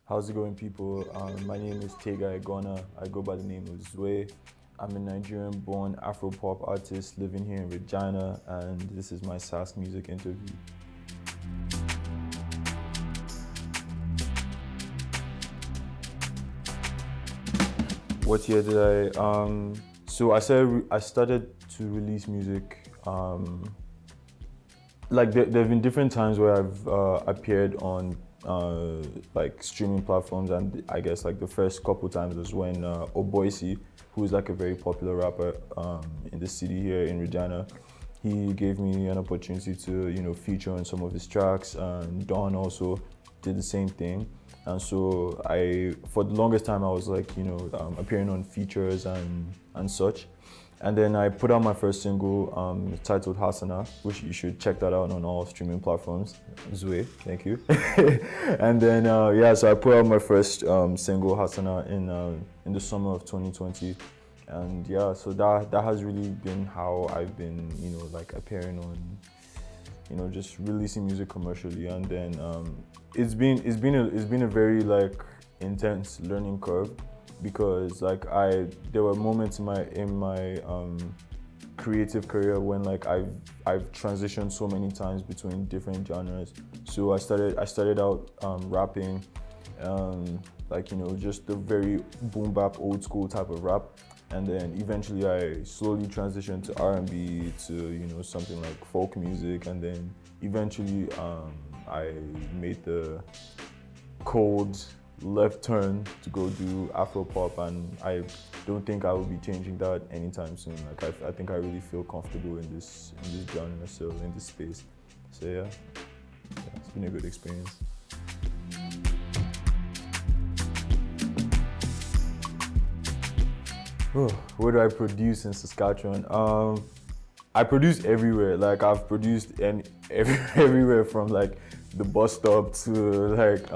How's it going, people? My name is Tega Egona. I go by the name of Zwe. I'm a Nigerian-born Afro-pop artist living here in Regina, and this is my Sask Music interview. What year did I? So I started to release music. Like there've been different times where I've appeared on like streaming platforms, and I guess like the first couple times was when Oboisi, who is like a very popular rapper in the city here in Regina, he gave me an opportunity to feature on some of his tracks, and Dawn also did the same thing. And so for the longest time, I was like appearing on features and such. And then I put out my first single titled Hasana, which you should check that out on all streaming platforms. Zwe, thank you. And then so I put out my first single Hasana in the summer of 2020, and so that has really been how I've been like appearing on just releasing music commercially. And then it's been a very like intense learning curve, because like there were moments in my creative career when like I've transitioned so many times between different genres. So I started out rapping, like just the very boom bap old school type of rap, and then eventually I slowly transitioned to R&B, to something like folk music, and then eventually I made the cold left turn to go do Afro pop, and I don't think I will be changing that anytime soon. Like I think I really feel comfortable in this genre, so in this space. So yeah, it's been a good experience. Oh, where do I produce in Saskatchewan? I produce everywhere. Like I've produced everywhere from like the bus stop to like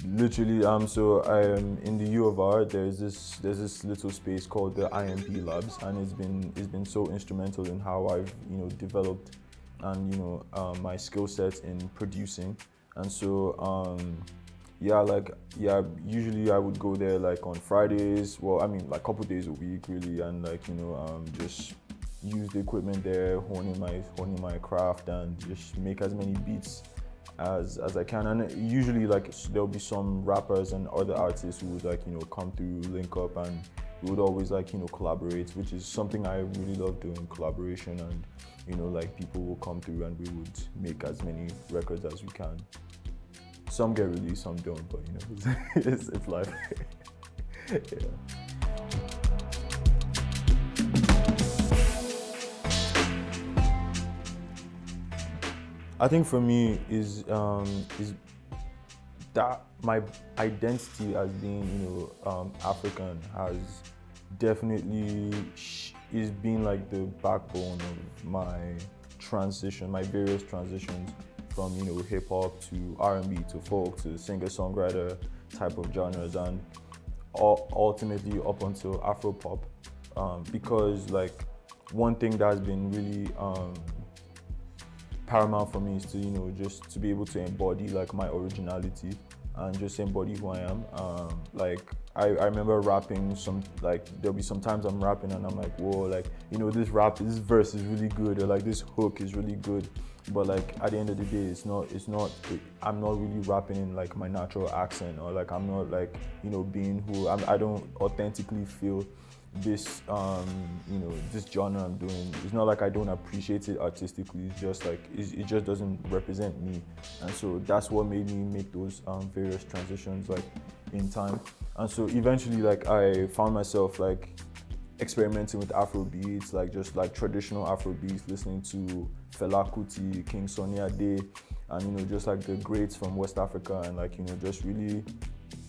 literally, so I am in the U of R. There's this little space called the IMP Labs, and it's been so instrumental in how I've developed and my skill sets in producing. And so usually I would go there like on Fridays. Well, I mean like a couple days a week really, and like just use the equipment there, honing my craft, and just make as many beats as I can. And usually like there'll be some rappers and other artists who would like come through, link up, and we would always like collaborate, which is something I really love doing, collaboration. And like people will come through and we would make as many records as we can. Some get released, some don't, but it's life. Yeah. I think for me is that my identity as being African has definitely is being like the backbone of my transition, my various transitions from hip hop to R&B to folk to singer-songwriter type of genres, and ultimately up until Afro pop, because like one thing that has been really paramount for me is to just to be able to embody like my originality and just embody who I am. Like I remember rapping there'll be sometimes I'm rapping and I'm like, whoa, like this verse is really good, or like this hook is really good, but like at the end of the day I'm not really rapping in like my natural accent, or like I'm not like being who I don't authentically feel this this genre I'm doing. It's not like I don't appreciate it artistically, it's just like it just doesn't represent me. And so that's what made me make those various transitions like in time. And so eventually like I found myself like experimenting with Afro beats, like just like traditional Afro beats, listening to Fela Kuti, King Sunny Ade, and just like the greats from West Africa, and like just really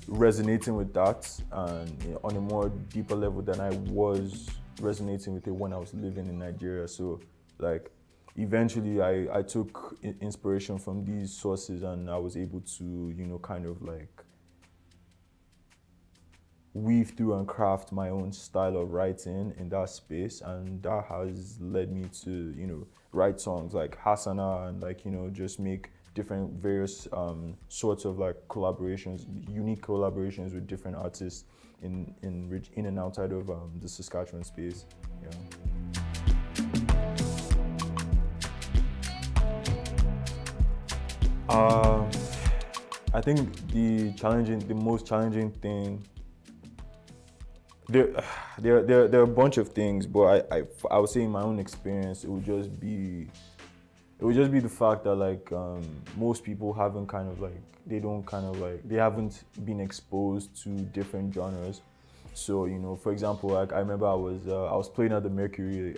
resonating with that, and on a more deeper level than I was resonating with it when I was living in Nigeria. So like eventually I took inspiration from these sources, and I was able to kind of like weave through and craft my own style of writing in that space, and that has led me to write songs like Hasana, and like just make different various sorts of like collaborations, unique collaborations with different artists in and outside of the Saskatchewan space. Yeah. I think the most challenging thing. There, there are a bunch of things, but I would say in my own experience, it would just be the fact that like most people haven't kind of like they haven't been exposed to different genres. So you know, for example, like I remember I was playing at the Mercury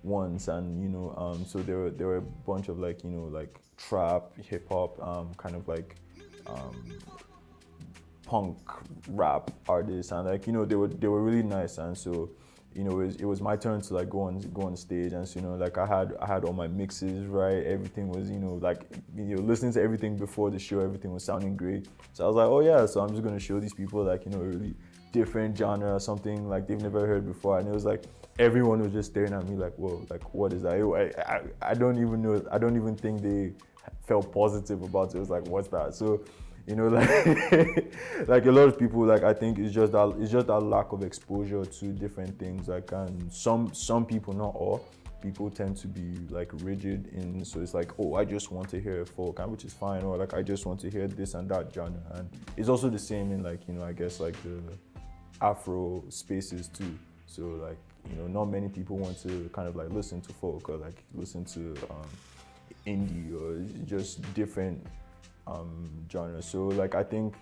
once, and you know, so there were a bunch of like, you know, like trap, hip hop, kind of like punk rap artists, and like, you know, they were really nice. And so, you know, it was my turn to like go on stage. And so, you know, like I had all my mixes right, everything was, you know, like, you know, listening to everything before the show, everything was sounding great. So I was like, oh yeah, so I'm just gonna show these people like, you know, a really different genre, something like they've never heard before. And it was like everyone was just staring at me like, whoa, like what is that? I don't even know, I don't even think they felt positive about it. It was like, what's that? So, you know, like like a lot of people, like I think it's just that lack of exposure to different things. Like, and some people, not all people, tend to be like rigid in, so it's like, oh, I just want to hear folk, and which is fine, or like I just want to hear this and that genre. And it's also the same in like, you know, I guess like the Afro spaces too. So like, you know, not many people want to kind of like listen to folk or like listen to indie or just different genres. So like I think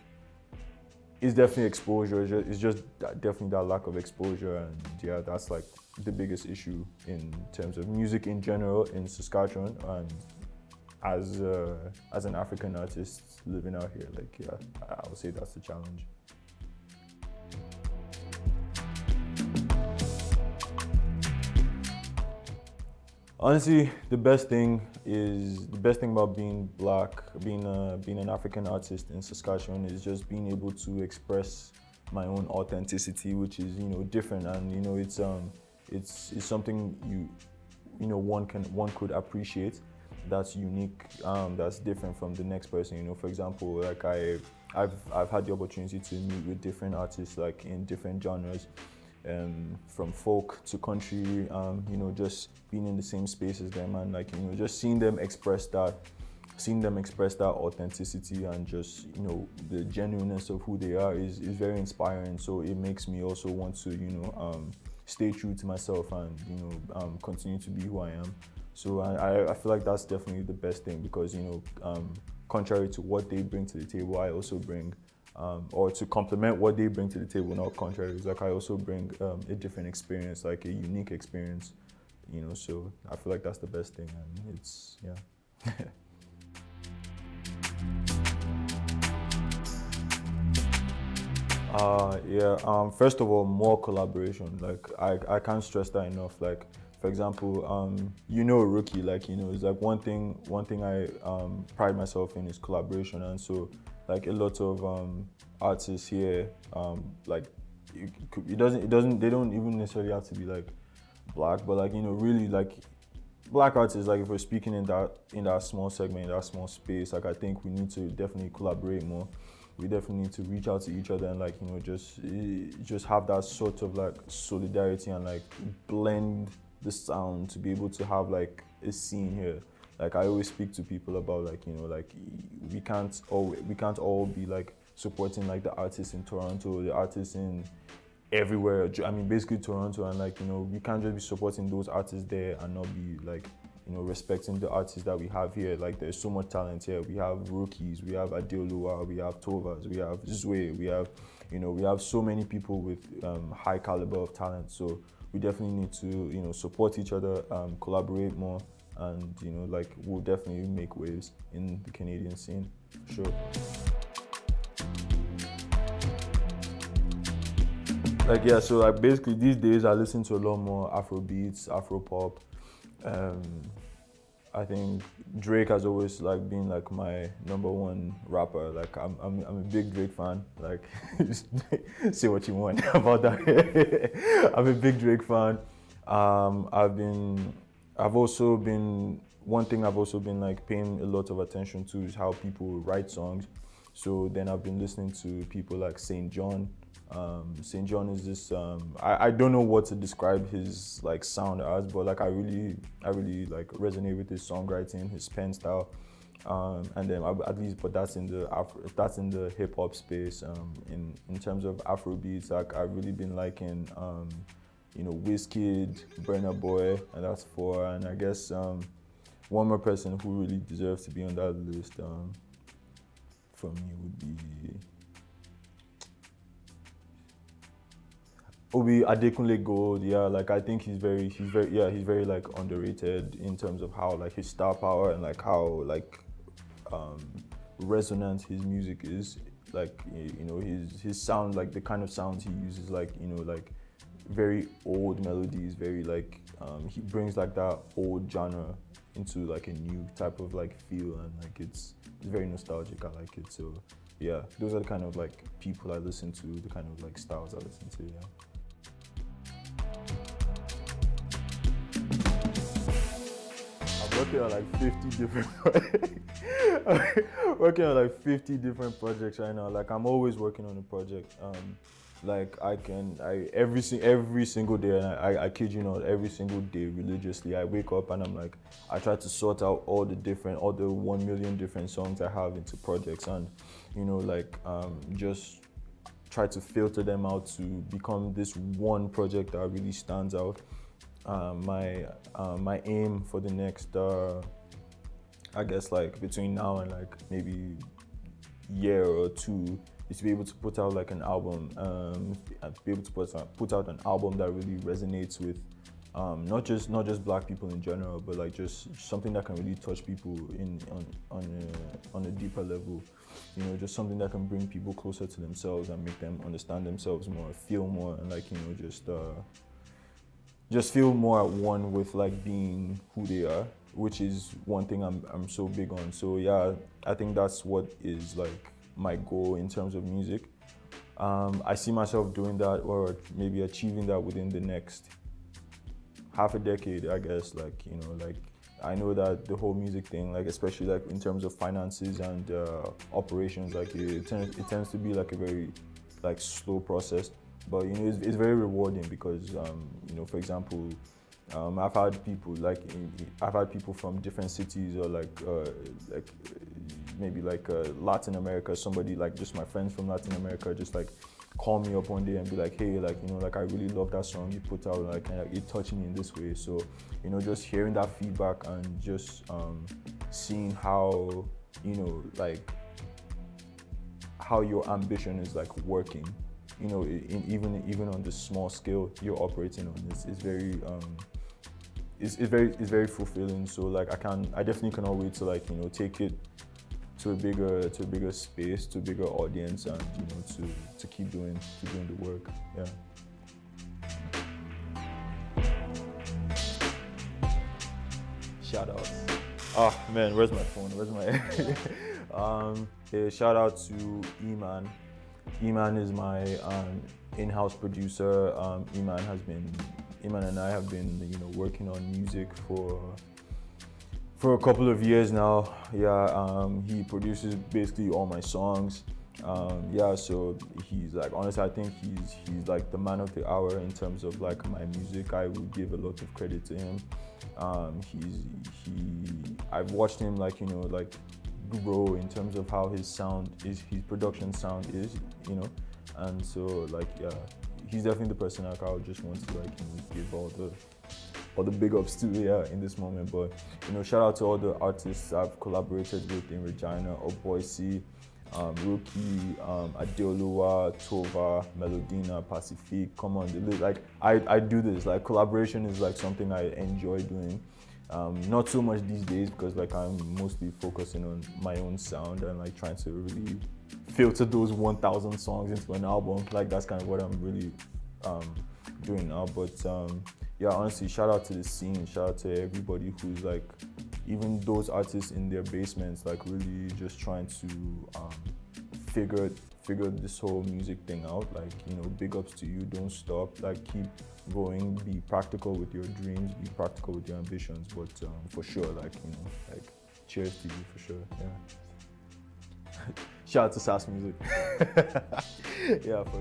it's definitely exposure. It's just definitely that lack of exposure, and yeah, that's like the biggest issue in terms of music in general in Saskatchewan, and as an African artist living out here, like yeah, I would say that's the challenge. Honestly, the best thing about being black, being an African artist in Saskatchewan, is just being able to express my own authenticity, which is, you know, different. And you know, it's something you know, one could appreciate, that's unique, that's different from the next person. You know, for example, like I've had the opportunity to meet with different artists like in different genres, from folk to country, you know, just being in the same space as them, and like, you know, just seeing them express that authenticity, and just, you know, the genuineness of who they are is very inspiring. So it makes me also want to, you know, stay true to myself, and you know, continue to be who I am. So I feel like that's definitely the best thing, because you know, contrary to what they bring to the table, I also bring, or to complement what they bring to the table, not contrary. It's like I also bring a different experience, like a unique experience, you know. So I feel like that's the best thing, and it's yeah. First of all, more collaboration. Like I can't stress that enough. Like, for example, you know, Rookie, like, you know, it's like one thing I pride myself in is collaboration. And so like a lot of artists here, like they don't even necessarily have to be like black, but like, you know, really like black artists, like if we're speaking in that small segment, in that small space, like I think we need to definitely collaborate more. We definitely need to reach out to each other, and like, you know, just have that sort of like solidarity, and like blend the sound to be able to have like a scene here. Like I always speak to people about, like, you know, like we can't all be like supporting like the artists in Toronto, the artists in everywhere. I mean, basically Toronto, and like, you know, we can't just be supporting those artists there and not be like, you know, respecting the artists that we have here. Like there's so much talent here. We have Rookies, we have Adeoluwa, we have Tovas, we have Zwe, we have, you know, we have so many people with high caliber of talent. So we definitely need to, you know, support each other, collaborate more, and you know, like we'll definitely make waves in the Canadian scene, sure. Like yeah, so like basically these days I listen to a lot more Afro beats, Afro pop. I think Drake has always like been like my number one rapper. Like I'm a big Drake fan. Like say what you want about that. I'm a big Drake fan. I've also been one thing I've also been like paying a lot of attention to is how people write songs. So then I've been listening to people like Saint John. Saint John is this. I don't know what to describe his like sound as, but like I really like resonate with his songwriting, his pen style, and then at least, but that's in the hip hop space. In terms of Afro beats, like I've really been liking, Wizkid, Burna Boy, and that's four. And I guess one more person who really deserves to be on that list for me would be Obi Adekunle Gold. Yeah, like I think he's very like underrated in terms of how like his star power and like how like resonant his music is. Like his sound, like the kind of sounds he uses, like like very old melodies, very like he brings like that old genre into like a new type of like feel, and like it's very nostalgic. I like it. So yeah, those are the kind of like people I listen to, the kind of like styles I listen to. Yeah. Working on like 50 different working on like 50 different projects right now. Like I'm always working on a project. Like every single day, and I kid you not, every single day religiously, I wake up and I'm like, I try to sort out all the 1 million different songs I have into projects, and just try to filter them out to become this one project that really stands out. My aim for the next, I guess like between now and like maybe year or two, is to be able to put out like an album, and be able to put out an album that really resonates with not just Black people in general, but like just something that can really touch people on a deeper level. Just something that can bring people closer to themselves and make them understand themselves more, feel more, and like just feel more at one with like being who they are, which is one thing I'm so big on. So yeah, I think that's what is like my goal in terms of music. I see myself doing that, or maybe achieving that within the next half a decade, I guess. Like I know that the whole music thing, like especially like in terms of finances and operations, like it tends to be like a very like slow process. But it's very rewarding because for example, I've had people from different cities, or like maybe like Latin America. Somebody like just my friends from Latin America just like call me up one day and be like, hey, like like I really love that song you put out, like it touched me in this way. So just hearing that feedback and just seeing how like how your ambition is like working. Even on the small scale you're operating on, is very it's very fulfilling. So like I definitely cannot wait to like take it to a bigger space, to a bigger audience, and to keep doing the work. Yeah. Shout outs. Oh man, where's my phone? Shout out to Eman. Eman is my in-house producer. Eman and I have been working on music for a couple of years now. Yeah, he produces basically all my songs. So he's like, honestly, I think he's like the man of the hour in terms of like my music. I would give a lot of credit to him. I've watched him like grow in terms of how his production sound is, and so like yeah, he's definitely the person like I would just want to like give all the big ups to in this moment. But shout out to all the artists I've collaborated with in Regina: Oboisi, Rookie, Adeoluwa, Tova, Melodina, Pacific. Come on, the list. Like I do this, like collaboration is like something I enjoy doing. Not so much these days because like I'm mostly focusing on my own sound and like trying to really filter those 1,000 songs into an album. Like that's kind of what I'm really doing now. But yeah, honestly, shout out to the scene. Shout out to everybody who's like, even those artists in their basements, like really just trying to figure figured this whole music thing out. Like, you know, big ups to you. Don't stop. Like, keep going. Be practical with your dreams. Be practical with your ambitions. But for sure, like, you know, like, cheers to you for sure. Yeah. Shout out to SAS Music. Yeah, for